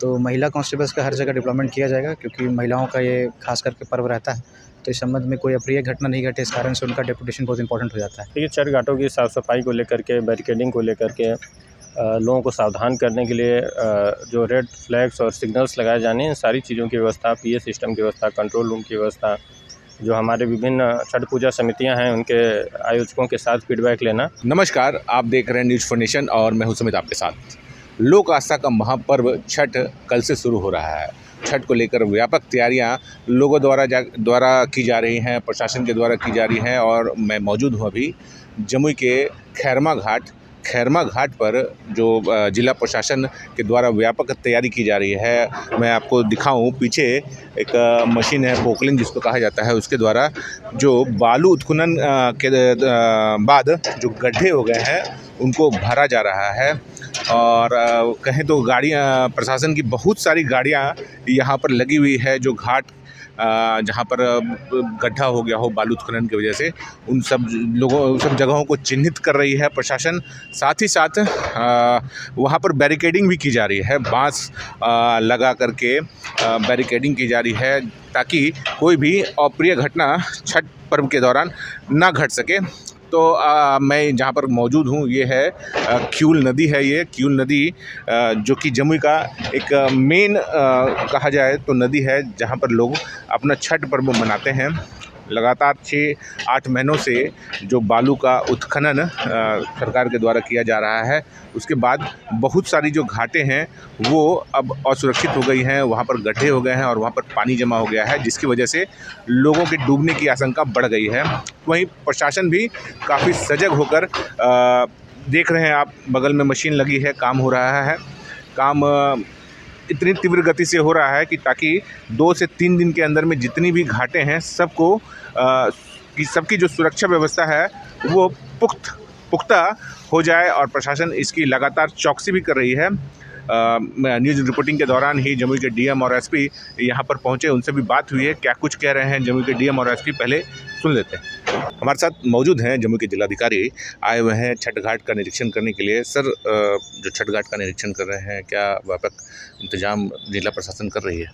तो महिला कांस्टेबल्स का हर जगह डिप्लॉयमेंट किया जाएगा, क्योंकि महिलाओं का ये खास करके पर्व रहता है। तो इस संबंध में कोई अप्रिय घटना नहीं घटे, इस कारण से उनका डेपुटेशन बहुत इंपॉर्टेंट हो जाता है। देखिए, छठ घाटों की साफ़ सफाई को लेकर के, बैरिकेडिंग को लेकर के लोगों को सावधान करने के लिए जो रेड फ्लैग्स और सिग्नल्स लगाए जाने हैं, इन सारी चीज़ों की व्यवस्था, पीए सिस्टम की व्यवस्था, कंट्रोल रूम की व्यवस्था, जो हमारे विभिन्न छठ पूजा समितियां हैं उनके आयोजकों के साथ फीडबैक लेना। नमस्कार, आप देख रहे हैं न्यूज़ फॉर नेशन और मैं हूं सुमित आपके साथ। लोक आस्था का महापर्व छठ कल से शुरू हो रहा है। छठ को लेकर व्यापक तैयारियां लोगों द्वारा की जा रही हैं, प्रशासन के द्वारा की जा रही हैं। और मैं मौजूद हूं अभी जमुई के खैरमा घाट पर, जो जिला प्रशासन के द्वारा व्यापक तैयारी की जा रही है। मैं आपको दिखाऊं, पीछे एक मशीन है, पोकलिंग जिसको कहा जाता है, उसके द्वारा जो बालू उत्खनन के बाद जो गड्ढे हो गए हैं उनको भरा जा रहा है। और कहें तो गाड़ियां, प्रशासन की बहुत सारी गाड़ियां यहाँ पर लगी हुई है, जो घाट जहाँ पर गड्ढा हो गया हो बालू उत्खनन की वजह से, उन सब जगहों को चिन्हित कर रही है प्रशासन। साथ ही साथ वहाँ पर बैरिकेडिंग भी की जा रही है, बांस लगा करके बैरिकेडिंग की जा रही है, ताकि कोई भी अप्रिय घटना छठ पर्व के दौरान ना घट सके। तो मैं जहाँ पर मौजूद हूँ, ये है क्यूल नदी है। ये क्यूल नदी जो कि जमुई का एक मेन कहा जाए तो नदी है, जहाँ पर लोग अपना छठ पर्व मनाते हैं। लगातार 6-8 महीनों से जो बालू का उत्खनन सरकार के द्वारा किया जा रहा है, उसके बाद बहुत सारी जो घाटें हैं वो अब असुरक्षित हो गई हैं, वहाँ पर गड्ढे हो गए हैं और वहाँ पर पानी जमा हो गया है, जिसकी वजह से लोगों के डूबने की आशंका बढ़ गई है। वहीं प्रशासन भी काफ़ी सजग होकर देख रहे हैं आप, बगल में मशीन लगी है, काम हो रहा है। काम इतनी तीव्र गति से हो रहा है कि ताकि 2 से 3 दिन के अंदर में जितनी भी घाटें हैं सबकी जो सुरक्षा व्यवस्था है वो पुख्ता हो जाए। और प्रशासन इसकी लगातार चौकसी भी कर रही है। न्यूज़ रिपोर्टिंग के दौरान ही जमुई के डीएम और एसपी यहाँ पर पहुँचे, उनसे भी बात हुई है। क्या कुछ कह रहे हैं जमुई के डीएम और एसपी, पहले सुन लेते हैं। हमारे साथ मौजूद हैं जमुई के जिलाधिकारी, आए हुए हैं छठ घाट का निरीक्षण करने के लिए। सर, जो छठ घाट का निरीक्षण कर रहे हैं, क्या व्यापक इंतजाम जिला प्रशासन कर रही है?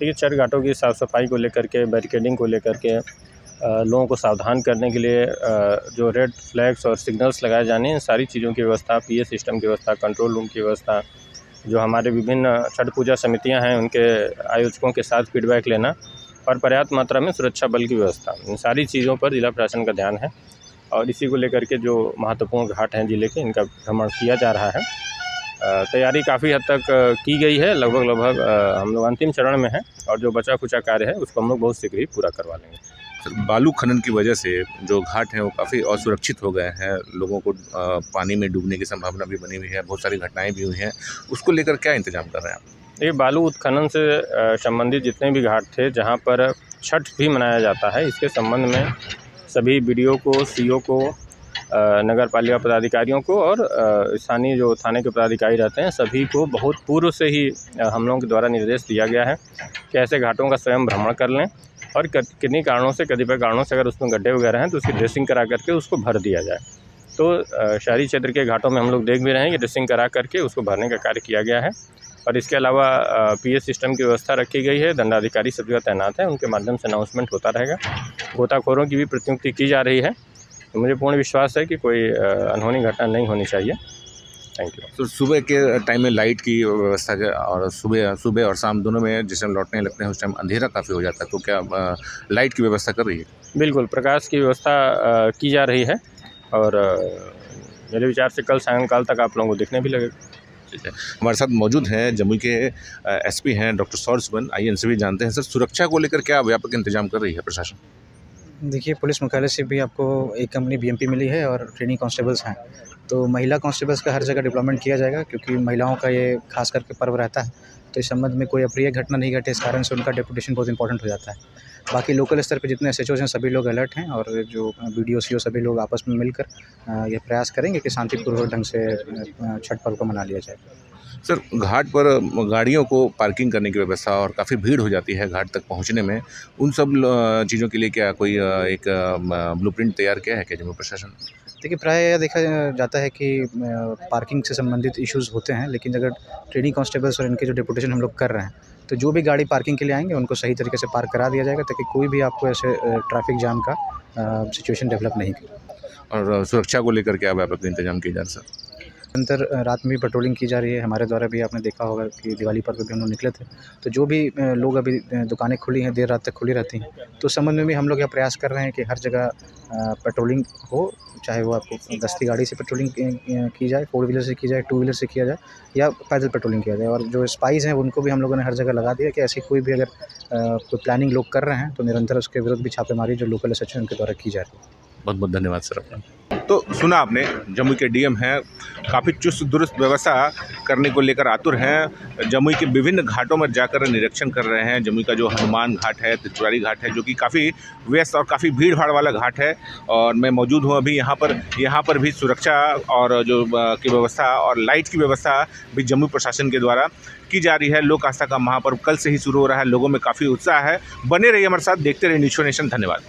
देखिए, छठ घाटों की साफ़ सफाई को लेकर के, बैरिकेडिंग को लेकर के लोगों को सावधान करने के लिए जो रेड फ्लैग्स और सिग्नल्स लगाए जाने हैं, इन सारी चीज़ों की व्यवस्था, पीए सिस्टम की व्यवस्था, कंट्रोल रूम की व्यवस्था, जो हमारे विभिन्न छठ पूजा समितियां हैं उनके आयोजकों के साथ फीडबैक लेना और पर्याप्त मात्रा में सुरक्षा बल की व्यवस्था, इन सारी चीज़ों पर जिला प्रशासन का ध्यान है। और इसी को लेकर के जो महत्वपूर्ण घाट हैं जिले के, इनका भ्रमण किया जा रहा है। तैयारी काफ़ी हद तक की गई है, लगभग हम लोग अंतिम चरण में हैं, और जो बचा खुचा कार्य है उसको हम लोग बहुत शीघ्र ही पूरा करवा लेंगे। बालू खनन की वजह से जो घाट हैं वो काफ़ी असुरक्षित हो गए हैं, लोगों को पानी में डूबने की संभावना भी बनी हुई है, बहुत सारी घटनाएं भी हुई हैं। उसको लेकर क्या इंतजाम कर रहे हैं आप? ये बालू उत्खनन से संबंधित जितने भी घाट थे जहाँ पर छठ भी मनाया जाता है, इसके संबंध में सभी बीडीओ को, सीओ को, नगर पालिका पदाधिकारियों को और स्थानीय जो थाने के पदाधिकारी रहते हैं, सभी को बहुत पूर्व से ही हम लोगों के द्वारा निर्देश दिया गया है कि ऐसे घाटों का स्वयं भ्रमण कर लें, और किन्हीं कारणों से, कतिपय कारणों से अगर उसमें गड्ढे वगैरह हैं तो उसकी ड्रेसिंग करा करके उसको भर दिया जाए। तो शहरी क्षेत्र के घाटों में हम लोग देख भी रहे हैं कि ड्रेसिंग करा करके उसको भरने का कार्य किया गया है। और इसके अलावा पीए सिस्टम की व्यवस्था रखी गई है, दंडाधिकारी सब जगह तैनात है, उनके माध्यम से अनाउंसमेंट होता रहेगा। गोताखोरों की भी प्रतिनियुक्ति की जा रही है। तो मुझे पूर्ण विश्वास है कि कोई अनहोनी घटना नहीं होनी चाहिए। Thank you. तो सुबह के टाइम में लाइट की व्यवस्था है, और सुबह और शाम दोनों में जिस टाइम लौटने लगते हैं उस टाइम अंधेरा काफ़ी हो जाता है, तो क्या लाइट की व्यवस्था कर रही है? बिल्कुल, प्रकाश की व्यवस्था की जा रही है, और मेरे विचार से कल सायंकाल तक आप लोगों को दिखने भी लगेगा। ठीक है। हमारे साथ मौजूद हैं जमुई के एसपी हैं डॉक्टर सौर सुमन। आइए इनसे भी जानते हैं। सर, सुरक्षा को लेकर क्या व्यापक इंतजाम कर रही है प्रशासन? देखिए, पुलिस मुख्यालय से भी आपको एक कंपनी बीएमपी मिली है और ट्रेनिंग कांस्टेबल्स हैं। तो महिला कांस्टेबल्स का हर जगह डिप्लॉयमेंट किया जाएगा, क्योंकि महिलाओं का ये खास करके पर्व रहता है। तो इस संबंध में कोई अप्रिय घटना नहीं घटे, इस कारण से उनका डेपुटेशन बहुत इंपॉर्टेंट हो जाता है। बाकी लोकल स्तर पे जितने एसएचओज़ हैं सभी लोग अलर्ट हैं, और जो बीडीओ सीओ सभी लोग आपस में मिलकर ये प्रयास करेंगे कि शांतिपूर्वक ढंग से छठ पर्व को मना लिया जाए। सर, घाट पर गाड़ियों को पार्किंग करने की व्यवस्था और काफ़ी भीड़ हो जाती है घाट तक पहुंचने में, उन सब चीज़ों के लिए क्या कोई एक ब्लूप्रिंट तैयार किया है क्या जम्मू प्रशासन? देखिए, प्राय यह देखा जाता है कि पार्किंग से संबंधित इश्यूज़ होते हैं, लेकिन अगर ट्रेनिंग कांस्टेबल्स और इनके जो डिप्यूटेशन हम लोग कर रहे हैं, तो जो भी गाड़ी पार्किंग के लिए आएँगे उनको सही तरीके से पार्क करा दिया जाएगा, ताकि कोई भी आपको ऐसे ट्रैफिक जाम का सिचुएशन डेवलप नहीं करे। और सुरक्षा को लेकर क्या व्यापक इंतजाम किए जा रहे हैं सर? निरंतर रात में भी पेट्रोलिंग की जा रही है। हमारे द्वारा भी आपने देखा होगा कि दिवाली पर्व पे हम लोग निकले थे, तो जो भी लोग अभी दुकानें खुली हैं, देर रात तक खुली रहती हैं, तो उस संबंध में भी हम लोग यह प्रयास कर रहे हैं कि हर जगह पेट्रोलिंग हो, चाहे वो आपको दस्ती गाड़ी से पेट्रोलिंग की जाए, 4 व्हीलर से की जाए, 2 व्हीलर से किया जाए, या पैदल पेट्रोलिंग किया जाए। और जो स्पाइज़ हैं उनको भी हम लोगों ने हर जगह लगा दिया कि ऐसी कोई भी अगर कोई प्लानिंग लोग कर रहे हैं, तो निरंतर उसके विरुद्ध भी छापेमारी जो लोकल एसएचओ उनके द्वारा की जा रही है। बहुत बहुत धन्यवाद सर अपना। तो सुना आपने, जमुई के डीएम हैं, काफ़ी चुस्त दुरुस्त व्यवस्था करने को लेकर आतुर हैं। जमुई के विभिन्न घाटों में जाकर निरीक्षण कर रहे हैं। जमुई का जो हनुमान घाट है, त्रिपुरारी घाट है, जो कि काफ़ी व्यस्त और काफ़ी भीड़ भाड़ वाला घाट है, और मैं मौजूद हूँ अभी यहाँ पर भी सुरक्षा और जो की व्यवस्था और लाइट की व्यवस्था भी जमुई प्रशासन के द्वारा की जा रही है। लोक आस्था का महापर्व कल से ही शुरू हो रहा है, लोगों में काफ़ी उत्साह है। बने रहिए हमारे साथ, देखते रहिए न्यूज़ नेशन। धन्यवाद।